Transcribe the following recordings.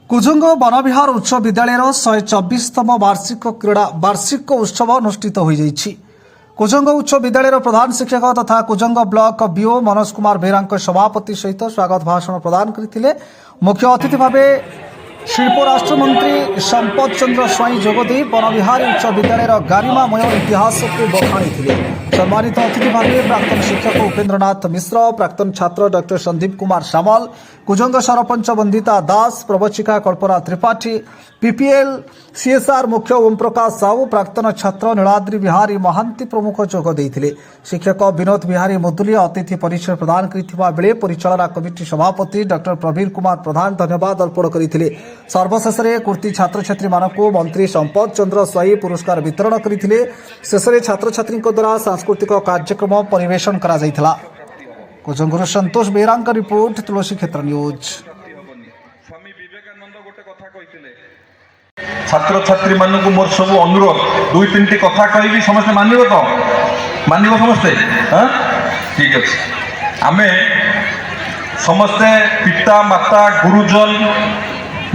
कुजुंग वनविहार उच्च विद्यालय 124तम वार्षिक उत्सव अनुष्ठित हो जाइछि। कुजुंग उच्च विद्यालय प्रधान शिक्षक तथा कुजुंग ब्लॉक बीओ मनोज कुमार बेहरा सभापति सहित स्वागत भाषण प्रदान करथिले। मुख्य अतिथि भावे शिल्प राष्ट्रमंत्री संपत चंद्र स्वाई जोगदे वनविहार उच्च विद्यालय गारिमामय इतिहास को बखाणी थे। सम्मानित अतिथि भावे प्राक्तन शिक्षक उपेन्द्रनाथ मिश्र, प्राक्तन छात्र डॉक्टर संदीप कुमार सामल, कुजुंग सरपंच वंदिता दास, प्रवचिका कल्पना त्रिपाठी, पीपीएल सीएसआर मुख्य ओम प्रकाश साहू, प्राक्तन छात्र नीलाद्री बिहारी महांती प्रमुख जोग देइथिले। शिक्षक विनोद बिहारी मुदुली अतिथि परिचय प्रदान करथिबा बेले परिचालना कमिटी सभापति डॉक्टर प्रवीर कुमार प्रधान धन्यवाद अर्पण करथिले। सर्वशेष कुर्ती छात्र छात्री मानकु मंत्री संपत चंद्र स्वाई पुरस्कार वितरण करथिले। शेषे छात्र छात्री द्वारा सांस्कृतिक कार्यक्रम परिवेशन करा जायथिला। कुजुंगुर संतोष बेहरा रिपोर्ट, तुलसी क्षेत्र न्यूज। स्वामी विवेकानंद गोटे कथा कहिथिले, छात्र छात्री मानकु मोर सब अनुरोध दुई तीन कथा कहि समस्त मानिबो तो मानिबो समस्ते। हां ठीक अछि। आमे समस्ते पिता माता गुरुजन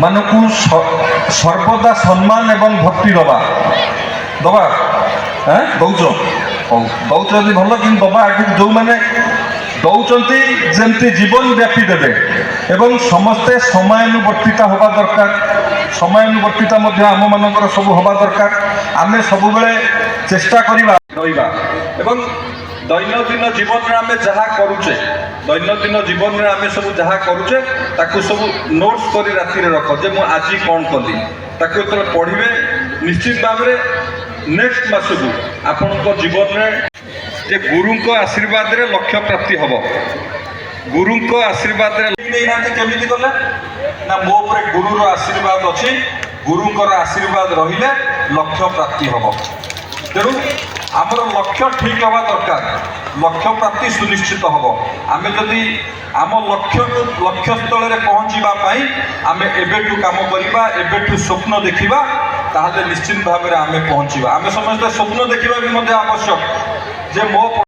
मानकु सर्वदा सम्मान एवं भक्ति दबा दबा दौच दौच यदि भल कि दबा आगे जो मैंने दौरान जमती जीवन व्यापी देवे एवं समस्ते समयानुवर्तिता हवा दरकार। समयानुवर्तिता आम मानकर सब हवा दरकार। आमे सब बेले चेष्टा करिबा रहिबा एवं दैनंदिन जीवन में आमे जहाँ करूचे दैनंदिन जीवन में आमे सब जहाँ करूचे ताकू सब नोट्स करी राति रे रख जे मु आज कौन कली ताकू तो पढ़िबे। निश्चित भाव में नेक्स्ट मास को आपण जीवन में जे गुरु को आशीर्वाद रे लक्ष्य प्राप्ति हब। गुरु को आशीर्वाद रे केमिति गले ना मो पर गुरु रो आशीर्वाद अछि। गुरु आशीर्वाद रहिले लक्ष्य प्राप्ति हब। तेणु आमर लक्ष्य ठीक हवा दरकार, लक्ष्य प्राप्ति सुनिश्चित हब। आमे जदि आम लक्ष्य स्थल रे पहुँचीबा पाई आमे एबेठु काम करिबा, एबेठु स्वप्न देखिबा, ताहले निश्चित भाव में आमे पहुँचीबा। आमे समस्त स्वप्न देखिबा भी मध्य आवश्यक जे मो